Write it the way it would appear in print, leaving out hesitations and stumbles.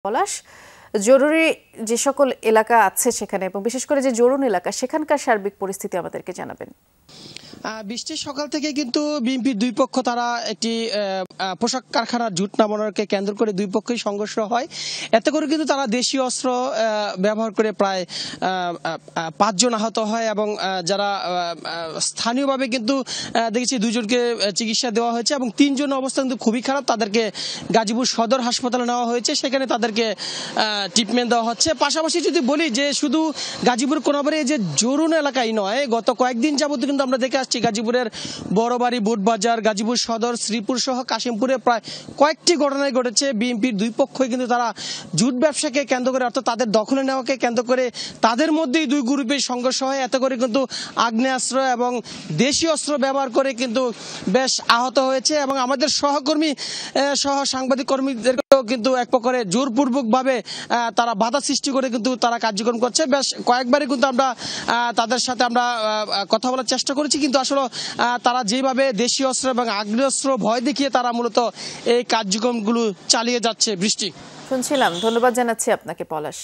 পলাশ, জরুরি যে সকল এলাকা আছে সেখানে এবং বিশেষ করে যে জরুরি এলাকা সেখানকার সার্বিক পরিস্থিতি আমাদেরকে জানাবেন। বৃষ্টির সকাল থেকে কিন্তু বিএনপির দুই পক্ষ তারা একটি পোশাক কারখানার জুট নামানোকে কেন্দ্র করে দুই পক্ষই সংঘর্ষ হয়। এতে করে কিন্তু তারা দেশীয় অস্ত্র ব্যবহার করে প্রায় 5 জন আহত হয় এবং যারা স্থানীয়ভাবে কিন্তু দেখেছি 2 জনকে চিকিৎসা দেওয়া হয়েছে এবং 3 জনের অবস্থা কিন্তু খুবই খারাপ। তাদেরকে গাজীপুর সদর হাসপাতালে নেওয়া হয়েছে, সেখানে তাদেরকে ট্রিটমেন্ট দেওয়া হচ্ছে। পাশাপাশি যদি বলি যে শুধু গাজীপুর কোনাবাড়ি যে জরুন এলাকায় নয়, গত কয়েকদিন যাবত কিন্তু আমরা দেখে আসছি গাজীপুরের বড়বাড়ি, বুটবাজার, গাজীপুর সদর, শ্রীপুর সহ কাশিমপুরে প্রায় কয়েকটি ঘটনায় ঘটেছে। বিএনপির দুই পক্ষই কিন্তু তারা জুট ব্যবসাকে কেন্দ্র করে অর্থাৎ তাদের দখলে নেওয়াকে কেন্দ্র করে তাদের মধ্যেই দুই গ্রুপের সংঘর্ষ হয়। এতে করে কিন্তু আগ্নেয়াস্ত্র এবং দেশীয় অস্ত্র ব্যবহার করে কিন্তু বেশ আহত হয়েছে এবং আমাদের সহকর্মী সহ সাংবাদিক কর্মীদেরকেও কিন্তু এক প্রকারে জোরপূর্বকভাবে তারা বাধা সৃষ্টি করে কিন্তু তারা কার্যক্রম করছে। বেশ কয়েকবারই কিন্তু আমরা তাদের সাথে আমরা কথা বলার চেষ্টা করেছি, কিন্তু আসলে তারা যেভাবে দেশীয় অস্ত্র এবং আগ্নেয়াস্ত্র ভয় দেখিয়ে তারা মূলত এই কার্যক্রমগুলো চালিয়ে যাচ্ছে। বৃষ্টি শুনছিলাম, ধন্যবাদ জানাচ্ছি আপনাকে পলাশ।